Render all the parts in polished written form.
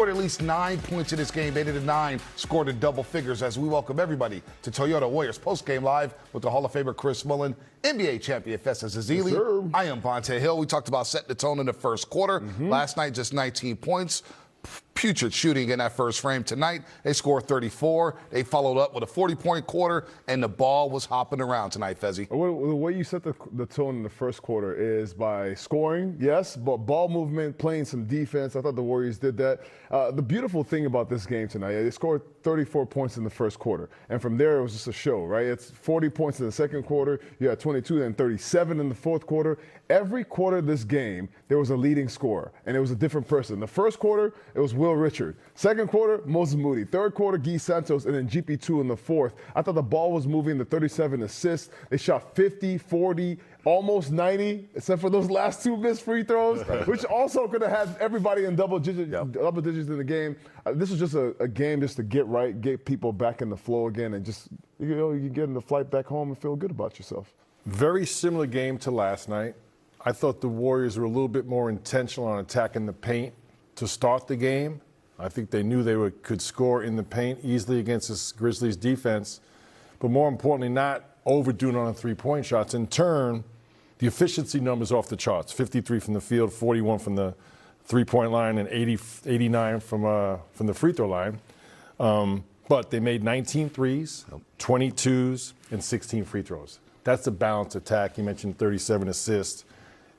Scored at least 9 points in this game. 8 of the 9 scored in double figures as we welcome everybody to Toyota Warriors Postgame Live with the Hall of Famer Chris Mullin, NBA champion Festus Ezeli. Yes, I am Vontae Hill. We talked about setting the tone in the first quarter. Last night, just 19 points. Putrid shooting in that first frame. Tonight, they scored 34. They followed up with a 40-point quarter, and the ball was hopping around tonight, Fezzi. The way you set the tone in the first quarter is by scoring, yes, but ball movement, playing some defense. I thought the Warriors did that. The beautiful thing about this game tonight, they scored 34 points in the first quarter, and from there it was just a show, right? It's 40 points in the second quarter. You had 22, then 37 in the fourth quarter. Every quarter of this game, there was a leading scorer, and it was a different person. The first quarter, it was Will Richard. Second quarter, Moses Moody. Third quarter, Guy Santos, and then GP2 in the fourth. I thought the ball was moving, the 37 assists. They shot 50, 40, almost 90, except for those last 2 missed free throws, which also could have had everybody in double digits in the game. This was just a game just to get right, get people back in the flow again, and just, you get in the flight back home and feel good about yourself. Very similar game to last night. I thought the Warriors were a little bit more intentional on attacking the paint to start the game. I think they knew they could score in the paint easily against this Grizzlies defense, but more importantly, not overdoing on the three-point shots. In turn, the efficiency numbers off the charts: 53 from the field, 41 from the three-point line, and 89 from the free throw line. But they made 19 threes, 22s, and 16 free throws. That's a balanced attack. You mentioned 37 assists.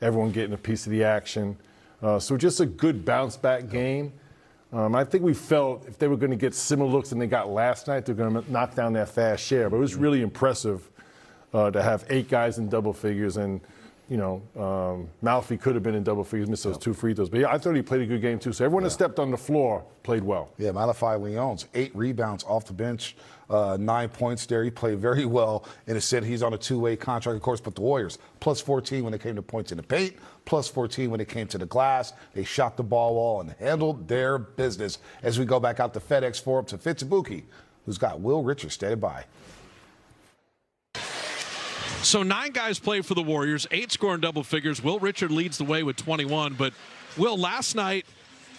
Everyone getting a piece of the action. So just a good bounce-back game. I think we felt if they were going to get similar looks than they got last night, they're going to knock down their fast share. But it was really impressive to have 8 guys in double figures. And, Malevy could have been in double figures, missed those 2 free throws. But, yeah, I thought he played a good game, too. So everyone that stepped on the floor played well. Yeah, Malevy Leoons, 8 rebounds off the bench, 9 points there. He played very well in a sense. He's on a 2-way contract, of course, but the Warriors, plus 14 when it came to points in the paint, plus 14 when it came to the glass. They shot the ball well and handled their business. As we go back out to FedEx Forum to Fitzabuki, who's got Will Richard standing by. So 9 guys play for the Warriors, 8 score in double figures. Will Richard leads the way with 21. But, Will, last night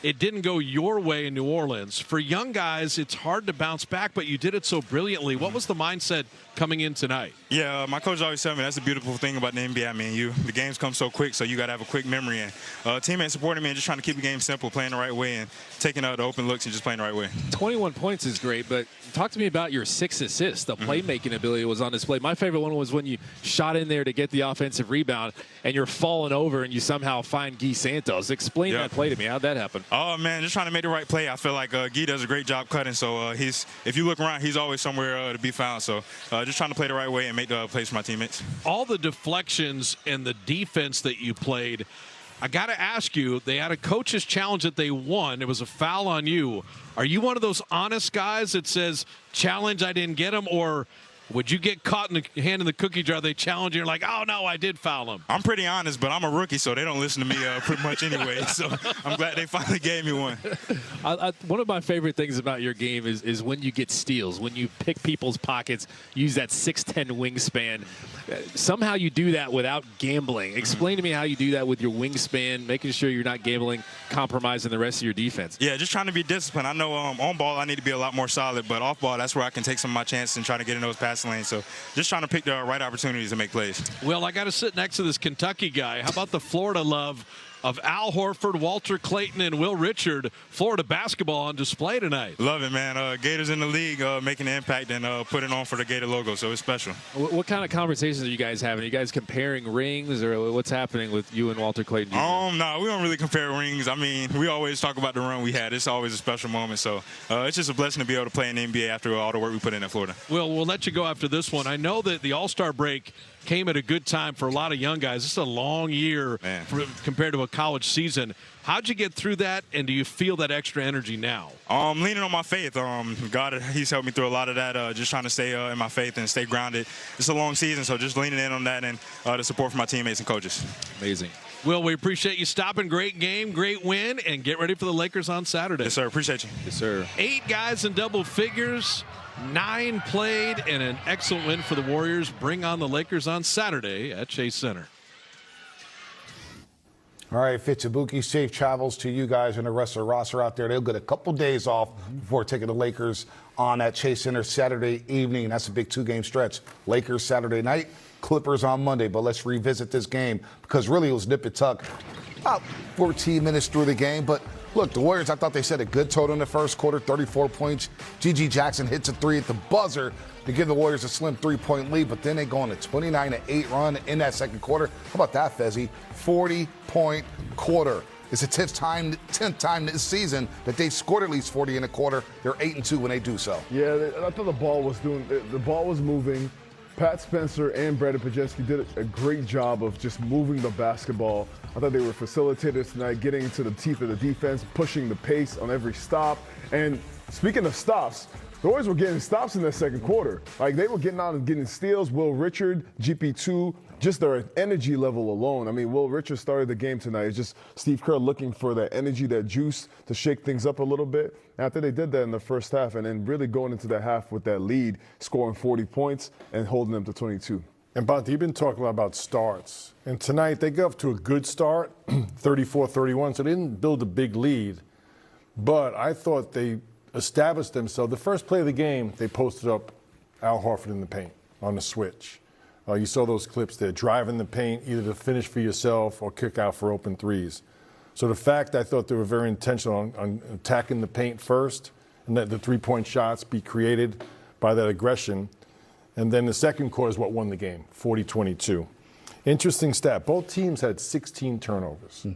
it didn't go your way in New Orleans. For young guys, it's hard to bounce back, but you did it so brilliantly. What was the mindset coming in tonight? Yeah, my coach always told me that's the beautiful thing about the NBA. I mean, the games come so quick, so you got to have a quick memory. And teammates supporting me and just trying to keep the game simple, playing the right way, and taking out the open looks and just playing the right way. 21 points is great, but talk to me about your 6 assists. The playmaking ability was on display. My favorite one was when you shot in there to get the offensive rebound, and you're falling over, and you somehow find Guy Santos. Explain that play to me. How'd that happen? Oh, man, just trying to make the right play. I feel like Guy does a great job cutting, so if you look around, he's always somewhere to be found. So just trying to play the right way and make the plays for my teammates. All the deflections and the defense that you played, I got to ask you, they had a coach's challenge that they won. It was a foul on you. Are you one of those honest guys that says, challenge, I didn't get him, or would you get caught in the hand in the cookie jar? They challenge you, you're like, oh, no, I did foul him. I'm pretty honest, but I'm a rookie, so they don't listen to me pretty much anyway. So I'm glad they finally gave me one. One of my favorite things about your game is when you get steals, when you pick people's pockets, use that 6'10" wingspan. Somehow you do that without gambling. Explain to me how you do that with your wingspan, making sure you're not gambling, compromising the rest of your defense. Yeah, just trying to be disciplined. I know on ball I need to be a lot more solid, but off ball, that's where I can take some of my chances and try to get in those passing lanes. So just trying to pick the right opportunities to make plays. Well, I got to sit next to this Kentucky guy. How about the Florida love of Al Horford, Walter Clayton, and Will Richard? Florida basketball on display tonight. Love it, man. Gators in the league making an impact and putting on for the Gator logo, so it's special. What kind of conversations are you guys having? Are you guys comparing rings, or what's happening with you and Walter Clayton? No, we don't really compare rings. I mean, we always talk about the run we had. It's always a special moment, so it's just a blessing to be able to play in the NBA after all the work we put in at Florida. Well, we'll let you go after this one. I know that the All-Star break came at a good time for a lot of young guys. This is a long year compared to a college season. How'd you get through that, and do you feel that extra energy now? Leaning on my faith. God, he's helped me through a lot of that, just trying to stay in my faith and stay grounded. It's a long season, so just leaning in on that and the support from my teammates and coaches. Amazing. Will, we appreciate you stopping. Great game, great win, and get ready for the Lakers on Saturday. Yes, sir. Appreciate you. Yes, sir. 8 guys in double figures, 9 played, and an excellent win for the Warriors. Bring on the Lakers on Saturday at Chase Center. All right, Fitzabuki, safe travels to you guys and the rest of the roster out there. They'll get a couple days off before taking the Lakers on at Chase Center Saturday evening. That's a big 2-game stretch. Lakers Saturday night, Clippers on Monday. But let's revisit this game because really it was nip and tuck about 14 minutes through the game. But look, the Warriors, I thought they set a good total in the first quarter, 34 points. G.G. Jackson hits a 3 at the buzzer to give the Warriors a slim 3-point lead, but then they go on a 29-8 run in that second quarter. How about that, Fezzi? 40-point quarter. It's the 10th time this season that they've scored at least 40 in a quarter. They're 8-2 when they do so. Yeah, I thought the ball was moving. Pat Spencer and Brandon Pajewski did a great job of just moving the basketball. I thought they were facilitators tonight, getting into the teeth of the defense, pushing the pace on every stop. And speaking of stops, the Warriors were getting stops in that second quarter. Like, they were getting out and getting steals. Will Richard, GP2, just their energy level alone. I mean, Will Richard started the game tonight. It's just Steve Kerr looking for that energy, that juice to shake things up a little bit. And I think they did that in the first half, and then really going into the half with that lead, scoring 40 points and holding them to 22. And Bonte, you've been talking about starts. And tonight they got off to a good start, 34-31, so they didn't build a big lead. But I thought they established themselves. The first play of the game, they posted up Al Horford in the paint on the switch. You saw those clips there, driving the paint either to finish for yourself or kick out for open threes. So the fact I thought they were very intentional on attacking the paint first and let the three-point shots be created by that aggression. And then the second quarter is what won the game, 40-22. Interesting stat, both teams had 16 turnovers,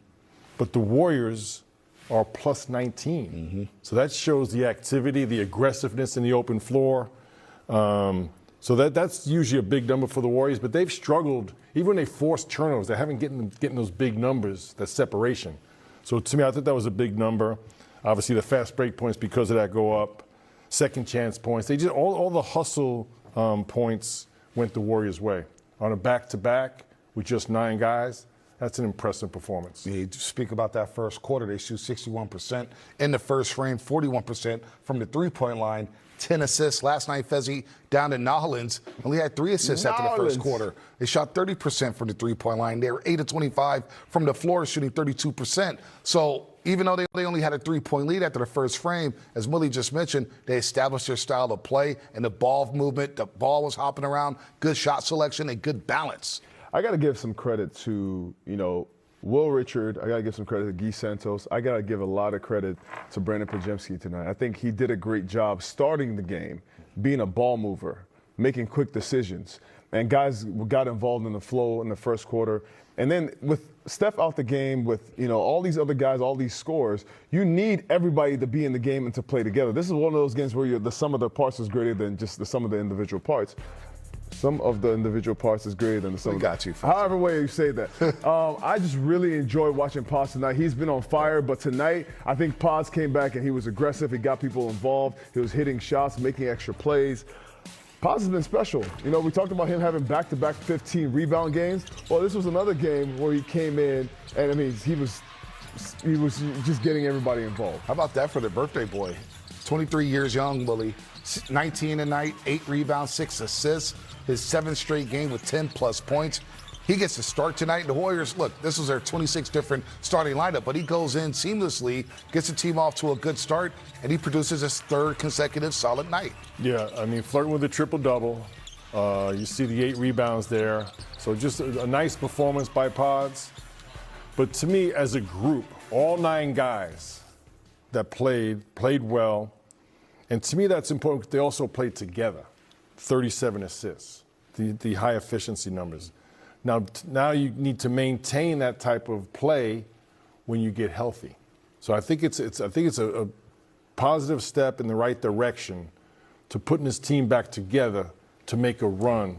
but the Warriors are plus 19. So that shows the activity, the aggressiveness in the open floor. So that's usually a big number for the Warriors, but they've struggled. Even when they force turnovers, they haven't getting those big numbers, that separation. So to me, I thought that was a big number. Obviously, the fast break points because of that go up. Second chance points. They just all the hustle points went the Warriors' way. On a back-to-back with just 9 guys, that's an impressive performance. Yeah, you speak about that first quarter. They shoot 61% in the first frame, 41% from the three-point line, 10 assists. Last night, Fezzi down in Nolens only had 3 assists after the first quarter. They shot 30% from the three-point line. They were 8 of 25 from the floor, shooting 32%. So even though they only had a 3-point lead after the first frame, as Millie just mentioned, they established their style of play and the ball movement. The ball was hopping around, good shot selection, and good balance. I got to give some credit to, Will Richard. I got to give some credit to Guy Santos. I got to give a lot of credit to Brandon Pajewski tonight. I think he did a great job starting the game, being a ball mover, making quick decisions. And guys got involved in the flow in the first quarter. And then with Steph out the game, with all these other guys, all these scores, you need everybody to be in the game and to play together. This is one of those games where the sum of the parts is greater than just the sum of the individual parts. Some of the individual parts is greater than the sum. We got you. However way you say that. I just really enjoyed watching Pods tonight. He's been on fire, but tonight I think Pods came back and he was aggressive. He got people involved. He was hitting shots, making extra plays. Pods has been special. We talked about him having back-to-back 15 rebound games. Well, this was another game where he came in and he was just getting everybody involved. How about that for the birthday boy? 23 years young, Willie. 19 tonight, 8 rebounds, 6 assists. His 7th straight game with 10-plus points. He gets to start tonight. The Warriors, look, this was their 26 different starting lineup, but he goes in seamlessly, gets the team off to a good start, and he produces his 3rd consecutive solid night. Yeah, flirting with a triple-double. You see the 8 rebounds there. So just a nice performance by Pods. But to me, as a group, all 9 guys that played well. And to me, that's important because they also played together. 37 assists, the high efficiency numbers. Now you need to maintain that type of play when you get healthy. So I think it's a positive step in the right direction to putting this team back together to make a run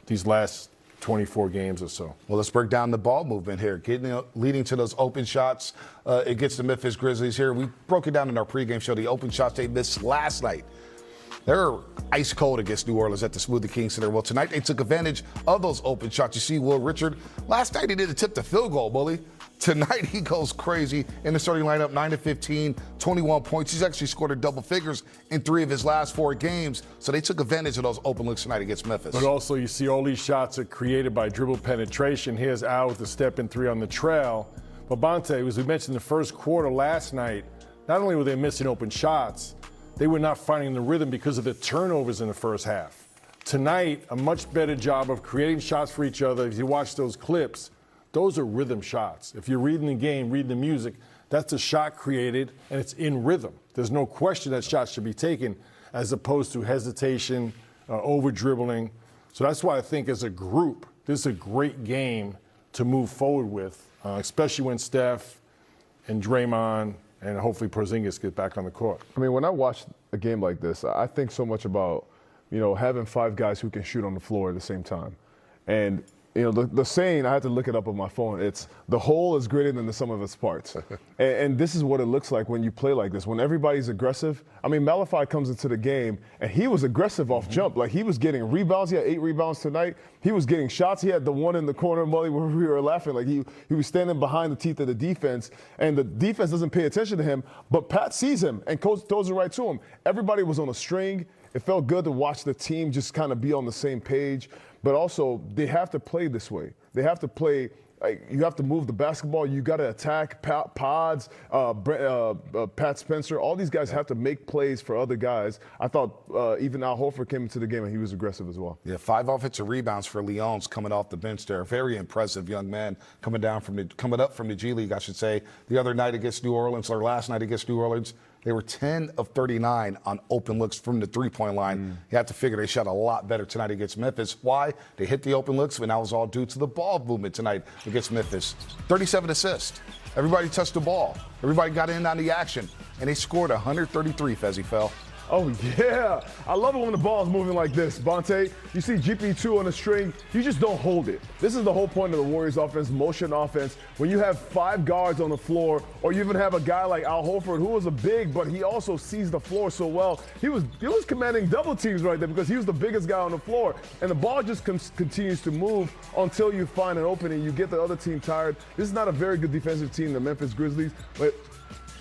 these last 24 games or so. Well, let's break down the ball movement here, leading to those open shots against the Memphis Grizzlies here. We broke it down in our pregame show, the open shots they missed last night. They're ice cold against New Orleans at the Smoothie King Center. Well, tonight they took advantage of those open shots. You see Will Richard. Last night he did tip the field goal, Bully. Tonight he goes crazy in the starting lineup, 9 of 15, 21 points. He's actually scored a double figures in 3 of his last 4 games. So they took advantage of those open looks tonight against Memphis. But also you see all these shots are created by dribble penetration. Here's Al with the step-in 3 on the trail. But Bonte, as we mentioned in the first quarter last night, not only were they missing open shots, they were not finding the rhythm because of the turnovers in the first half. Tonight, a much better job of creating shots for each other. If you watch those clips, those are rhythm shots. If you're reading the game, reading the music, that's a shot created, and it's in rhythm. There's no question that shots should be taken as opposed to hesitation, over-dribbling. So that's why I think as a group, this is a great game to move forward with, especially when Steph and Draymond and hopefully Porzingis get back on the court. I mean, when I watch a game like this, I think so much about, having 5 guys who can shoot on the floor at the same time. And, the saying, I had to look it up on my phone, it's the whole is greater than the sum of its parts. and this is what it looks like when you play like this. When everybody's aggressive, I mean, Malevy comes into the game, and he was aggressive off jump. Like, he was getting rebounds. He had 8 rebounds tonight. He was getting shots. He had the one in the corner, Mully, where we were laughing. Like, he was standing behind the teeth of the defense, and the defense doesn't pay attention to him, but Pat sees him and throws it right to him. Everybody was on a string. It felt good to watch the team just kind of be on the same page. But also, they have to play this way. They have to play. You have to move the basketball. You got to attack. Pods, Pat Spencer. All these guys have to make plays for other guys. I thought even Al Horford came into the game and he was aggressive as well. Yeah, 5 offensive rebounds for Leoons coming off the bench there. Very impressive young man coming up from the G League, I should say. The other night against New Orleans, or last night against New Orleans, they were 10 of 39 on open looks from the three-point line. You have to figure they shot a lot better tonight against Memphis. Why? They hit the open looks, and that was all due to the ball movement tonight against Memphis. 37 assists. Everybody touched the ball. Everybody got in on the action. And they scored 133, Fezzy fell. Oh, yeah. I love it when the ball is moving like this. Bonte, you see GP2 on a string, you just don't hold it. This is the whole point of the Warriors offense, motion offense. When you have 5 guards on the floor, or you even have a guy like Al Horford, who was a big, but he also sees the floor so well. He was commanding double teams right there because he was the biggest guy on the floor. And the ball just continues to move until you find an opening. You get the other team tired. This is not a very good defensive team, the Memphis Grizzlies, but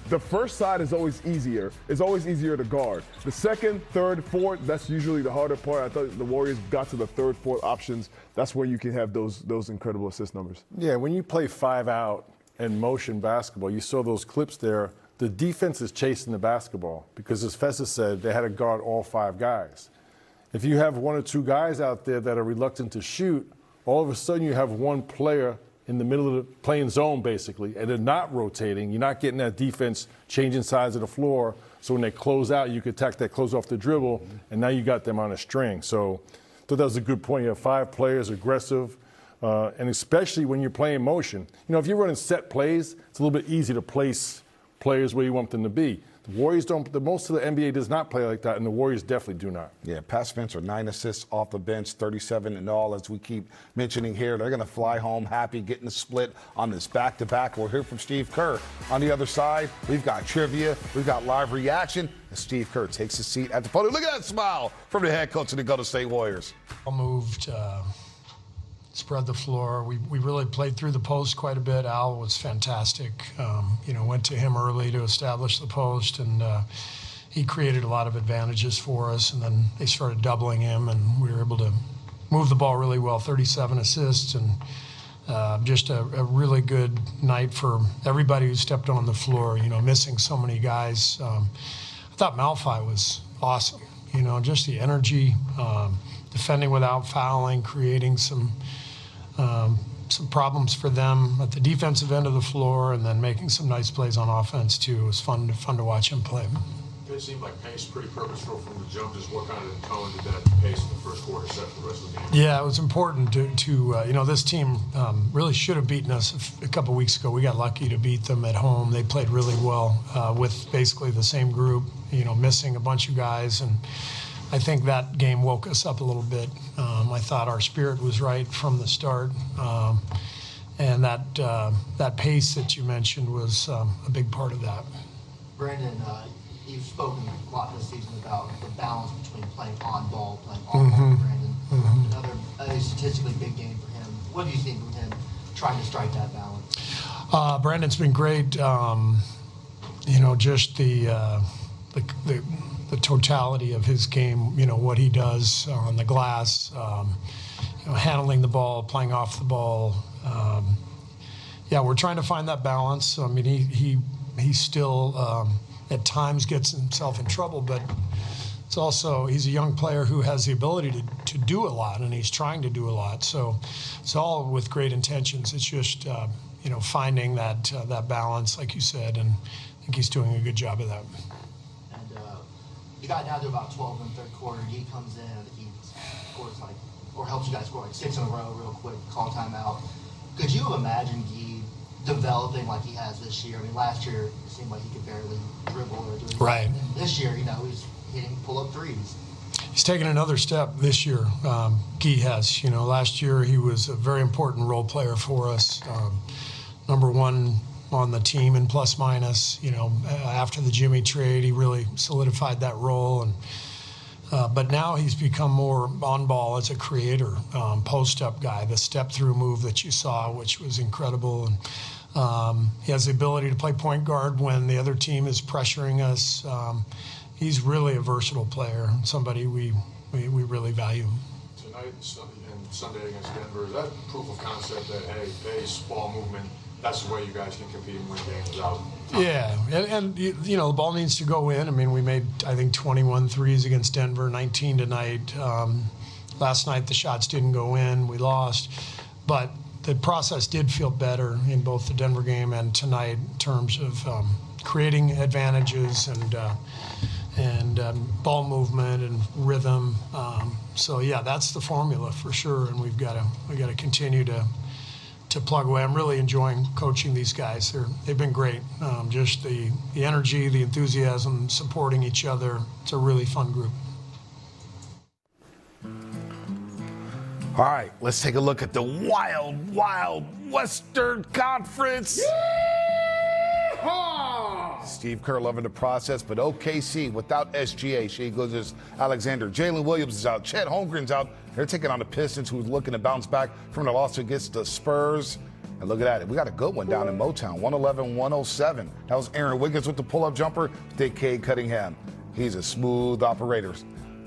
the first side is always easier. It's always easier to guard. The second, third, fourth, that's usually the harder part. I thought the Warriors got to the third, fourth options. That's where you can have those incredible assist numbers. Yeah, when you play 5 out and motion basketball, you saw those clips there. The defense is chasing the basketball because, as Fessa said, they had to guard all 5 guys. If you have 1 or 2 guys out there that are reluctant to shoot, all of a sudden you have one player in the middle of the playing zone, basically, and they're not rotating. You're not getting that defense changing sides of the floor. So when they close out, you can attack that close off the dribble, and now you got them on a string. So I thought that was a good point. You have 5 players, aggressive, and especially when you're playing motion. If you're running set plays, it's a little bit easy to place players where you want them to be. The Warriors don't. Most of the NBA does not play like that, and the Warriors definitely do not. Yeah, Pat Spencer, 9 assists off the bench, 37 in all, as we keep mentioning here. They're going to fly home happy, getting the split on this back-to-back. We'll hear from Steve Kerr. On the other side, we've got trivia, we've got live reaction, and Steve Kerr takes his seat at the podium. Look at that smile from the head coach of the Golden State Warriors. Moved, spread the floor. We really played through the post quite a bit. Al was fantastic. Went to him early to establish the post, and he created a lot of advantages for us. And then they started doubling him, and we were able to move the ball really well. 37 assists, and just a really good night for everybody who stepped on the floor. Missing so many guys. I thought Malevy was awesome. Just the energy, defending without fouling, creating some problems for them at the defensive end of the floor, and then making some nice plays on offense too. It was fun to watch him play. It seemed like pace pretty purposeful from the jump. Just what kind of tone did that pace in the first quarter set for the rest of the game? Yeah, it was important to this team really should have beaten us a couple weeks ago. We got lucky to beat them at home. They played really well with basically the same group, missing a bunch of guys, and I think that game woke us up a little bit. I thought our spirit was right from the start, and that pace that you mentioned was a big part of that. Brandon, you've spoken a lot this season about the balance between playing on ball, playing off ball. Brandon, another statistically big game for him. What do you think with him trying to strike that balance? Brandon's been great. Just the totality of his game, what he does on the glass, handling the ball, playing off the ball, yeah, we're trying to find that balance. I mean, he still at times gets himself in trouble, but it's also he's a young player who has the ability to do a lot, and he's trying to do a lot. So it's all with great intentions. It's just finding that balance, like you said, and I think he's doing a good job of that. And you got down to about 12 in the third quarter. He comes in, I think he scores or helps you guys score 6 in a row real quick, call timeout. Could you imagine Guy developing like he has this year? I mean, last year it seemed like he could barely dribble or do anything. Right. And this year, he's hitting pull-up threes. He's taken another step this year. Guy has. Last year he was a very important role player for us. Number one on the team in plus minus. After the Jimmy trade, he really solidified that role. And but now he's become more on ball as a creator, post-up guy. The step-through move that you saw, which was incredible. And he has the ability to play point guard when the other team is pressuring us. He's really a versatile player, somebody we really value. Tonight and Sunday against Denver, is that proof of concept that, hey, pace, ball movement, that's the way you guys can compete and win games without? Yeah, and the ball needs to go in. I mean, we made, I think, 21 threes against Denver, 19 tonight. Last night the shots didn't go in. We lost. But the process did feel better in both the Denver game and tonight in terms of creating advantages and ball movement and rhythm. So yeah, that's the formula for sure, and we got to continue to plug away. I'm really enjoying coaching these guys. They've been great. Just the energy, the enthusiasm, supporting each other. It's a really fun group. All right, let's take a look at the wild, wild Western Conference. Steve Kerr loving the process, but OKC without SGA. Shea Gilgeous Alexander. Jalen Williams is out. Chet Holmgren's out. They're taking on the Pistons, who's looking to bounce back from the loss against the Spurs. And look at that. We got a good one down in Motown, 111-107. That was Aaron Wiggins with the pull-up jumper. Dick Cade Cunningham. He's a smooth operator.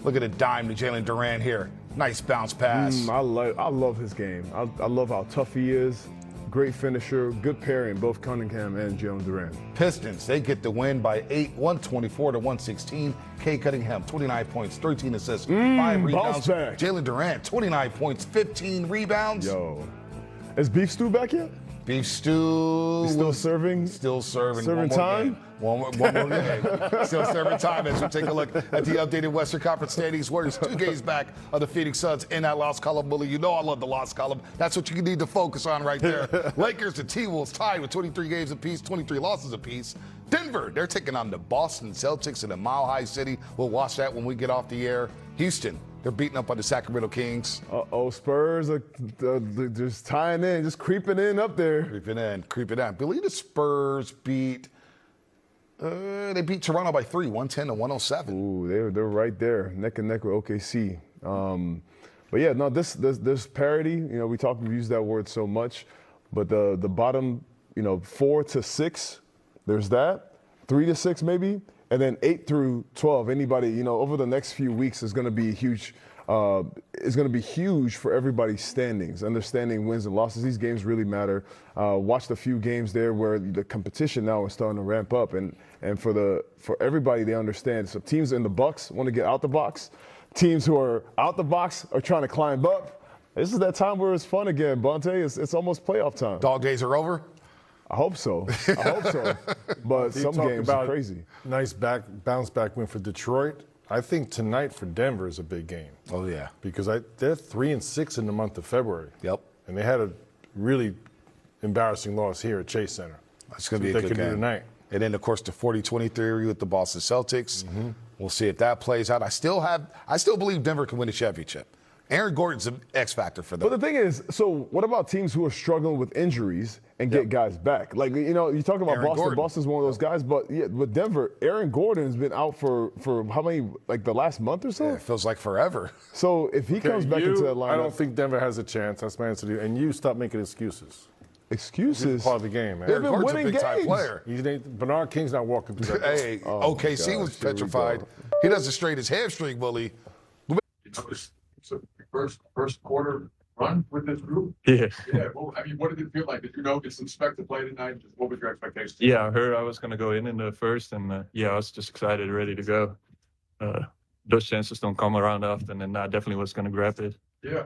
Look at the dime to Jalen Durant here. Nice bounce pass. I love his game. I love how tough he is. Great finisher, good pairing, both Cunningham and Jalen Durant. Pistons, they get the win by 8, 124-116. Cade Cunningham, 29 points, 13 assists, 5 rebounds. Jalen Durant, 29 points, 15 rebounds. Yo, is Beef Stew back yet? Beef Stew. He's still serving? Still serving. Serving time? One more game. Still serving time as we take a look at the updated Western Conference standings. Warriors 2 games back of the Phoenix Suns in that loss column. Bully, you know I love the loss column. That's what you need to focus on right there. Lakers and T-Wolves tied with 23 games apiece, 23 losses apiece. Denver, they're taking on the Boston Celtics in a Mile High City. We'll watch that when we get off the air. Houston, they're beating up on the Sacramento Kings. Spurs are just tying in, just creeping in up there. Creeping in. Believe the Spurs beat Toronto by 3, 110-107. Ooh, they're right there, neck and neck with OKC. But yeah, no, this parity. We've used that word so much, but the bottom, 4 to 6, there's that, 3 to 6 maybe, and then 8 through 12. Anybody, over the next few weeks is going to be huge. Is going to be huge for everybody's standings, understanding wins and losses. These games really matter. Watched a few games there where the competition now is starting to ramp up, and for everybody, they understand. So teams in the box want to get out the box. Teams who are out the box are trying to climb up. This is that time where it's fun again, Bonte. It's almost playoff time. Dog days are over? I hope so. But some games are crazy. Nice bounce back win for Detroit. I think tonight for Denver is a big game. Oh, yeah. Because they're 3-6 in the month of February. Yep. And they had a really embarrassing loss here at Chase Center. It's going to be a good game tonight. And then, of course, the 40-23 with the Boston Celtics. Mm-hmm. We'll see if that plays out. I still believe Denver can win the championship. Aaron Gordon's an X factor for them. But the thing is, so what about teams who are struggling with injuries and get guys back? Like, you talk about Aaron Boston. Gordon. Boston's one of those guys. But yeah, with Denver, Aaron Gordon's been out for how many, like the last month or so? Yeah, it feels like forever. So if he comes back into that lineup. I don't think Denver has a chance. That's my answer to you. And you stop making excuses. Excuses? This is part of the game, man. They've been Gordon's winning a big-time games. player. Bernard King's not walking through that. Hey, OKC was petrified. He doesn't straight his hamstring, Bully. So first quarter, run with this group? Yeah. Yeah. Well, I mean, what did it feel like? Did you know it's expect to play tonight? Just what was your expectation? Yeah, I heard I was going to go in the first, and yeah, I was just excited, ready to go. Those chances don't come around often, and I definitely was going to grab it. Yeah.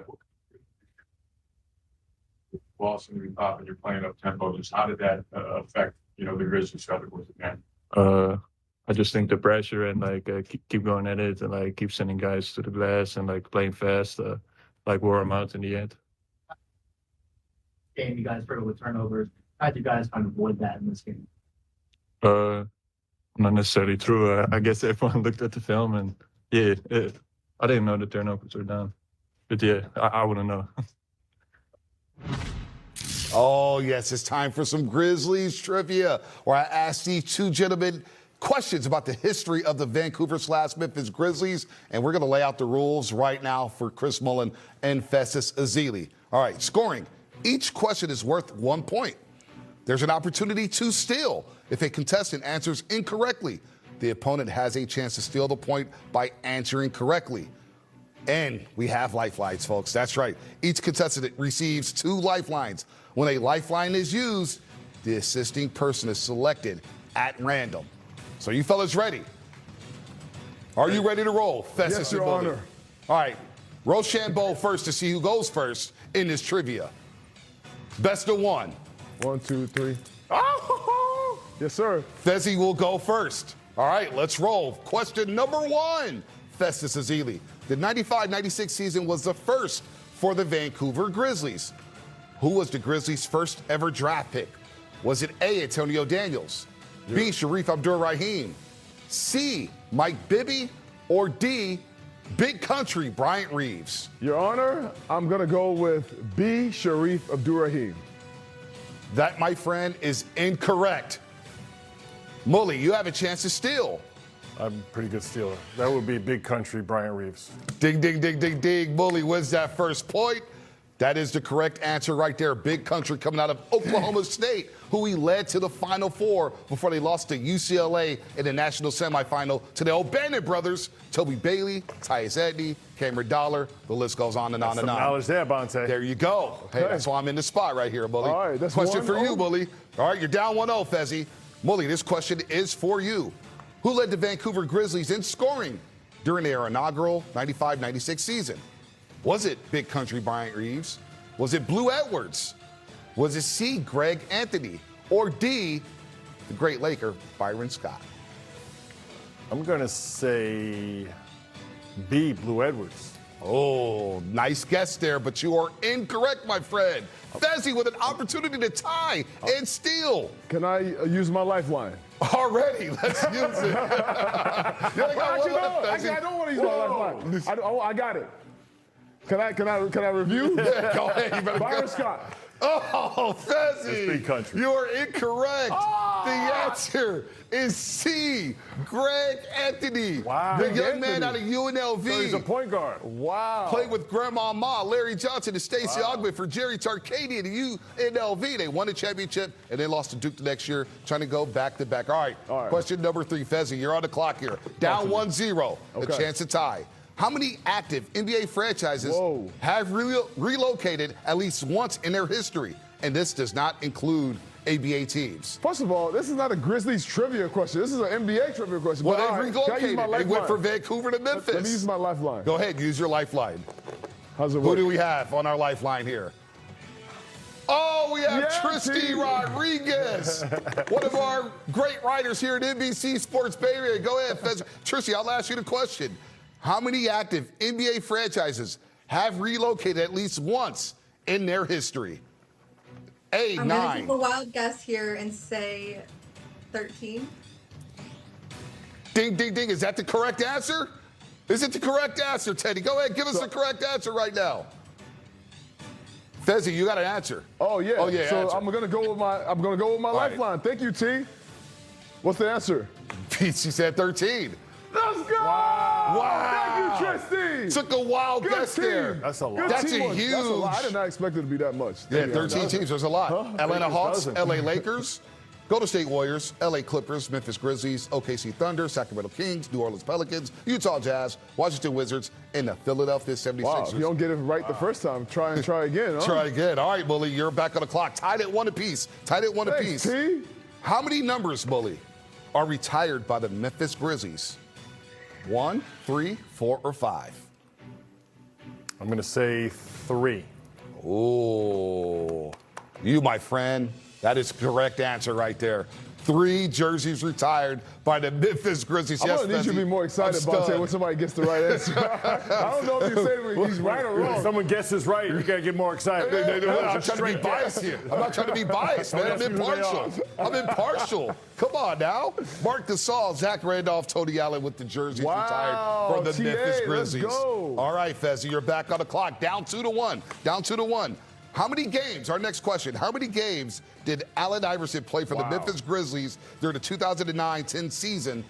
Boston, you're top and you're playing up tempo. Just how did that affect, the Grizzlies throughout the course of the game? I just think the pressure and keep going at it and keep sending guys to the glass and playing fast, wore them out in the end. Game, you guys struggled with turnovers. How did you guys kind of avoid that in this game? Not necessarily true. I guess everyone looked at the film and I didn't know the turnovers were down. But yeah, I wouldn't know. Oh, yes, it's time for some Grizzlies trivia, where I ask these two gentlemen questions about the history of the Vancouver/Memphis Grizzlies, and we're going to lay out the rules right now for Chris Mullin and Festus Ezeli. All right, scoring. Each question is worth 1 point. There's an opportunity to steal. If a contestant answers incorrectly, the opponent has a chance to steal the point by answering correctly. And we have lifelines, folks. That's right. Each contestant receives 2 lifelines. When a lifeline is used, the assisting person is selected at random. So you fellas ready? Are you ready to roll? Festus, yes, Your Honor. All right. Rochambeau first to see who goes first in this trivia. Best of 1. 1, 2, 3. Oh! Yes, sir. Fezzi will go first. All right, let's roll. Question number 1. Festus Ezeli. The 95-96 season was the first for the Vancouver Grizzlies. Who was the Grizzlies' first ever draft pick? Was it A, Antonio Daniels, B, Sharif Abdur-Rahim, C, Mike Bibby, or D, Big Country Bryant Reeves? Your Honor, I'm going to go with B, Sharif Abdur-Rahim. That, my friend, is incorrect. Mully, you have a chance to steal. I'm a pretty good stealer. That would be Big Country Bryant Reeves. Ding, ding, ding, ding, ding. Mully wins that first point. That is the correct answer right there. Big Country coming out of Oklahoma State, who he led to the Final Four before they lost to UCLA in the national semifinal to the O'Bannon brothers, Toby Bailey, Tyus Edney, Cameron Dollar. The list goes on and on and on. Knowledge there, Bonte. There you go. Okay. Hey, that's why I'm in the spot right here, Bully. All right, that's question 1-0. for you, Bully. All right, you're down 1-0, Fezzi. Mully, this question is for you. Who led the Vancouver Grizzlies in scoring during their inaugural 95-96 season? Was it Big Country Bryant Reeves? Was it Blue Edwards? Was it C, Greg Anthony? Or D, the great Laker, Byron Scott? I'm going to say B, Blue Edwards. Oh, nice guess there, but you are incorrect, my friend. Fezzi with an opportunity to tie and steal. Can I use my lifeline? Already, let's use it. Actually, I don't want to use my lifeline. I got it. Can I review? Yeah, go ahead. You better Byron go. Scott. Oh, Fezzi. It's Big Country. You are incorrect. The answer is C, Greg Anthony. Wow. The Greg young man out Anthony. of UNLV. So he's a point guard. Wow. Played with Grandma Ma, Larry Johnson, and Stacey Ogman for Jerry Tarkanian and UNLV. They won the championship, and they lost to Duke the next year, trying to go back-to-back. All right. Question number 3, Fezzi. You're on the clock here. Down 1-0. A chance to tie. How many active NBA franchises have relocated at least once in their history? And this does not include ABA teams. First of all, this is not a Grizzlies trivia question. This is an NBA trivia question. Well, But they relocated. They went from Vancouver to Memphis. Let me use my lifeline. Go ahead, use your lifeline. How's it Who work? do we have on our lifeline here? Oh, we have Tristy Rodriguez, one of our great writers here at NBC Sports Bay Area. Go ahead, Fez. Tristy, I'll ask you the question. How many active NBA franchises have relocated at least once in their history? A, I'm 9. going to take a wild guess here and say 13. Ding, ding, ding. Is that the correct answer? Is it the correct answer, Teddy? Go ahead, give us the correct answer right now. Fezzi, you got an answer. Oh yeah. Oh yeah. So answer. I'm gonna go with my lifeline. Thank you, T. What's the answer? She said 13. Let's go! Wow. Thank you, Tristy. Took a wild guess there. That's a lot. That's a teamwork. huge. That's a lot. I did not expect it to be that much. Yeah, 13 teams. There's a lot. Atlanta Hawks, LA Lakers, Golden State Warriors, LA Clippers, Memphis Grizzlies, OKC Thunder, Sacramento Kings, New Orleans Pelicans, Utah Jazz, Washington Wizards, and the Philadelphia 76ers. Wow, if you don't get it right the first time, try again, huh? Try again. All right, Bully, you're back on the clock. Tied at 1 apiece. Thanks, T. How many numbers, Bully, are retired by the Memphis Grizzlies? 1, 3, 4, or 5? I'm going to say 3. Oh, you, my friend. That is the correct answer right there. 3 jerseys retired by the Memphis Grizzlies. I'm going to need you to be more excited about it when somebody gets the right answer. I don't know if you say he's right or wrong. If someone guesses right, you got to get more excited. I'm trying to be biased here. I'm not trying to be biased, man. I'm impartial. I'm impartial. Come on now. Mark Gasol, Zach Randolph, Tony Allen with the jerseys retired from the Memphis Grizzlies. Let's go. All right, Fezzi, you're back on the clock. Down 2-1. Down 2-1. How many games, our next question, how many games did Allen Iverson play for the Memphis Grizzlies during the 2009-10 season?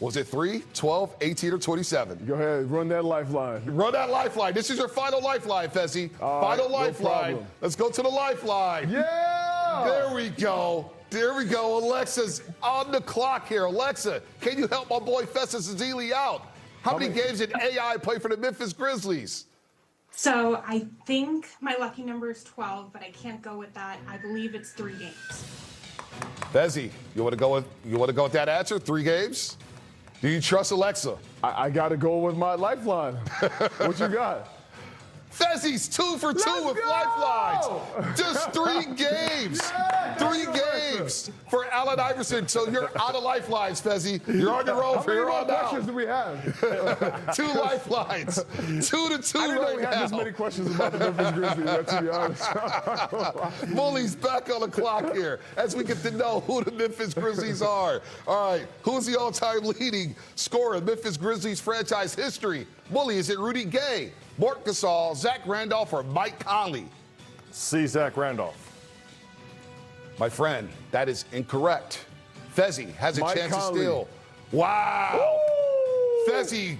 Was it 3, 12, 18, or 27? Go ahead, run that lifeline. Run that lifeline. This is your final lifeline, Fezzi. Final lifeline. No, let's go to the lifeline. Yeah! There we go. There we go. Alexa's on the clock here. Alexa, can you help my boy Festus Ezeli out? How many games did AI play for the Memphis Grizzlies? So I think my lucky number is 12, but I can't go with that. I believe it's 3 games. Fezzi, you want to go with that answer? 3 games? Do you trust Alexa? I got to go with my lifeline. What you got? Fezzi's 2 for 2 with lifelines. Just 3 games. Yeah, 3 games for Allen Iverson. So you're out of lifelines, Fezzi. You're on your own from here on out. How many questions do we have? 2 lifelines. 2-2 I didn't know we had this many questions about the Memphis Grizzlies, to be honest. Bully's back on the clock here as we get to know who the Memphis Grizzlies are. All right, who's the all-time leading scorer in Memphis Grizzlies franchise history? Bully, is it Rudy Gay, Mark Gasol, Zach Randolph, or Mike Conley? C. Zach Randolph. My friend, that is incorrect. Fezzi has a Mike chance Conley. to steal. Wow. Ooh. Fezzi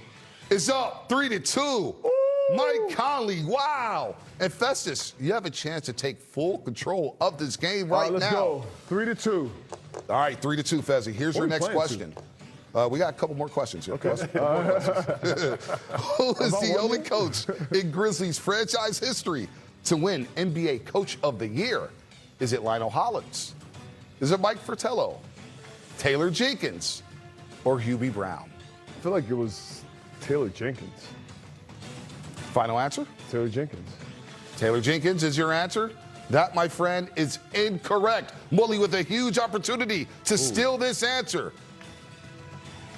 is up 3-2. Ooh. Mike Conley, wow. And Festus, you have a chance to take full control of this game right let's now. Let's go. 3-2. All right, 3-2, Fezzi. Here's your next question. We got a couple more questions here. Okay. Who is the only coach in Grizzlies franchise history to win NBA Coach of the Year? Is it Lionel Hollins? Is it Mike Fratello? Taylor Jenkins? Or Hubie Brown? I feel like it was Taylor Jenkins. Final answer? Taylor Jenkins. Taylor Jenkins is your answer? That, my friend, is incorrect. Mully with a huge opportunity to steal this answer.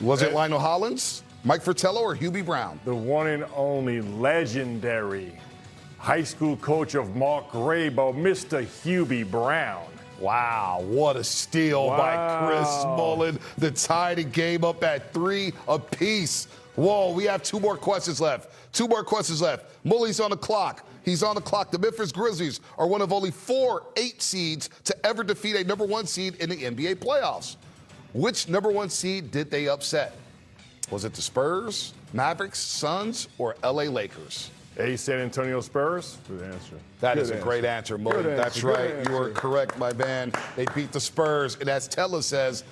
Was it Lionel Hollins, Mike Fratello, or Hubie Brown? The one and only legendary high school coach of Mark Grabo, Mr. Hubie Brown. Wow, what a steal by Chris Mullen to tie the game up at 3 apiece. Whoa, we have 2 more questions left. 2 more questions left. Mully's on the clock. He's on the clock. The Memphis Grizzlies are one of only 4 8 seeds to ever defeat a number 1 seed in the NBA playoffs. Which number 1 seed did they upset? Was it the Spurs, Mavericks, Suns, or LA Lakers? A. San Antonio Spurs. Good answer. That is a great answer, Mully. That's right. You are correct, my man. They beat the Spurs. And as Tella says,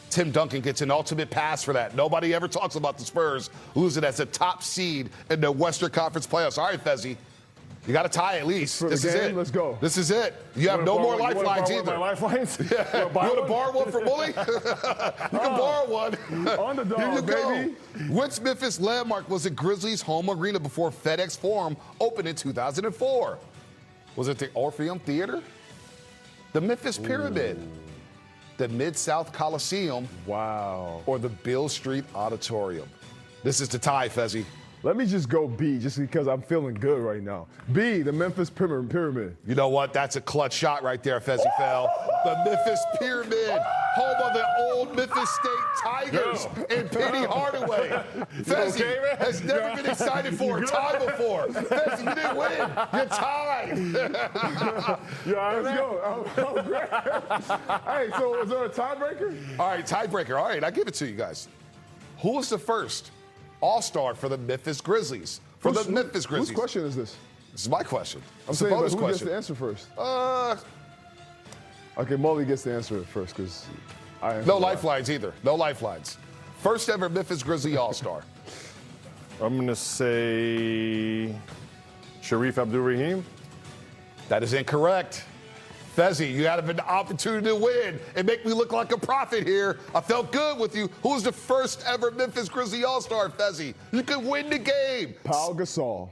Tim Duncan gets an ultimate pass for that. Nobody ever talks about the Spurs losing as a top seed in the Western Conference playoffs. All right, Fezzi. You got to tie at least. This is it. Let's go. This is it. You have no more lifelines either. My lifelines? Yeah. You want to borrow one from Bully? You can borrow one. On the dog, Here you baby. go. Which Memphis landmark was the Grizzlies' home arena before FedEx Forum opened in 2004? Was it the Orpheum Theater? The Memphis Pyramid? The Mid-South Coliseum? Wow. Or the Beale Street Auditorium? This is the tie, Fezzi. Let me just go B, just because I'm feeling good right now. B, the Memphis Pyramid. You know what? That's a clutch shot right there, Fezzi Fell. The Memphis Pyramid, home of the old Memphis State Tigers and Penny Hardaway. Fezzi has never been excited for a tie before. Fezzi, you didn't win. You're tied. Yeah, let's go. Oh, great. Hey, so is there a tiebreaker? All right, tiebreaker. All right, I give it to you guys. Who was the first All-Star for the Memphis Grizzlies? Memphis Grizzlies. Whose question is this? This is my question. I'm saying, but bonus who gets question. the answer first? Okay, Mully gets to answer it first because I No lifelines either. No lifelines. First ever Memphis Grizzly All-Star. I'm going to say Sharif Abdul-Rahim. That is incorrect. Fezzi, you had an opportunity to win and make me look like a prophet here. I felt good with you. Who was the first ever Memphis Grizzly All-Star, Fezzi? You could win the game. Pau Gasol.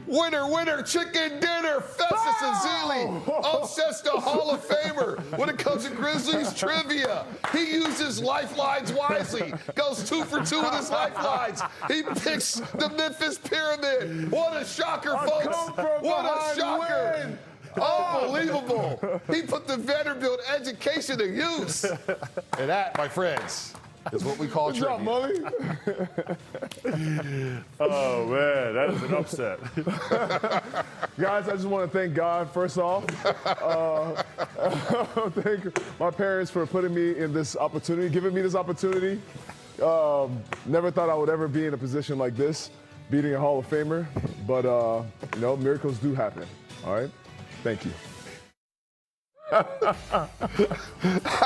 Winner, chicken dinner. Festus Ezeli, obsessed to Hall of Famer when it comes to Grizzlies trivia. He uses lifelines wisely. Goes 2 for 2 with his lifelines. He picks the Memphis Pyramid. What a shocker, folks. What a shocker. Win. Unbelievable. He put the Vanderbilt education to use. And that, my friends, is what we call Good job, trivia. Mully. Oh, man, that is an upset. Guys, I just want to thank God, first off. Thank my parents for putting me in this opportunity, giving me this opportunity. Never thought I would ever be in a position like this, beating a Hall of Famer. But, you know, miracles do happen, all right? Thank you.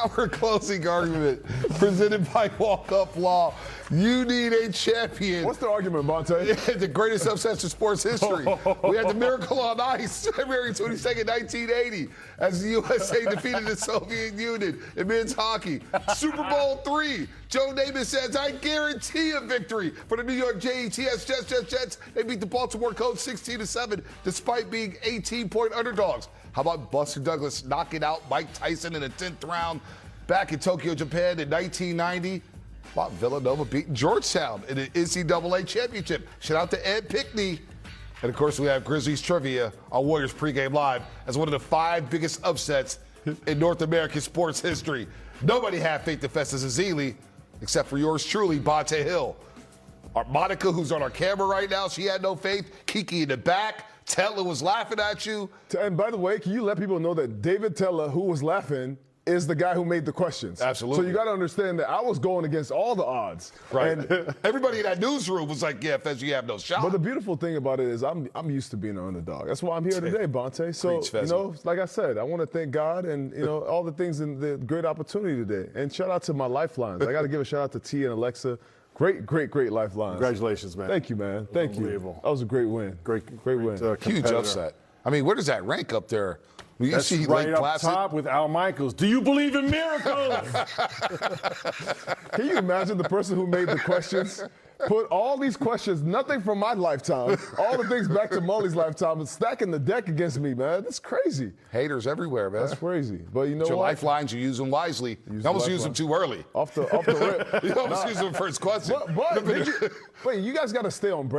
Our closing argument, presented by Walk Up Law. You need a champion. What's the argument, Bonte? The greatest upsets in sports history. We had the Miracle on Ice, February 22nd, 1980, as the USA defeated the Soviet Union in men's hockey. Super Bowl III, Joe Namath says, I guarantee a victory for the New York Jets. Jets. They beat the Baltimore Colts 16-7, despite being 18-point underdogs. How about Buster Douglas knocking out Mike Tyson in the 10th round back in Tokyo, Japan in 1990? How about Villanova beating Georgetown in the NCAA championship? Shout out to Ed Pickney. And of course, we have Grizzlies trivia on Warriors Pregame Live as one of the 5 biggest upsets in North American sports history. Nobody had faith in Festus Ezeli except for yours truly, Bonte Hill. Our Monica, who's on our camera right now, she had no faith. Kiki in the back. Tella was laughing at you. And by the way, can you let people know that David Tella, who was laughing, is the guy who made the questions? Absolutely. So you got to understand that I was going against all the odds. Right. And everybody in that newsroom was like, yeah, Fez, you have no shot. But the beautiful thing about it is I'm used to being an underdog. That's why I'm here today, Bonte. So, Preach, you know, like I said, I want to thank God and, you know, all the things and the great opportunity today. And shout out to my lifelines. I got to give a shout out to T and Alexa. Great lifelines. Congratulations, man. Thank you, man. Thank you. Unbelievable. That was a great win. Great win. Huge upset. I mean, where does that rank up there? You That's see right Lake up Placid? top with Al Michaels. Do you believe in miracles? Can you imagine the person who made the questions? Put all these questions, nothing from my lifetime, all the things back to Mully's lifetime, and stacking the deck against me, man. That's crazy. Haters everywhere, man. That's crazy. But you know Your what? lifelines, you use them wisely. You almost use them too early. Off the rip. You almost use them first question. But you guys got to stay on brand.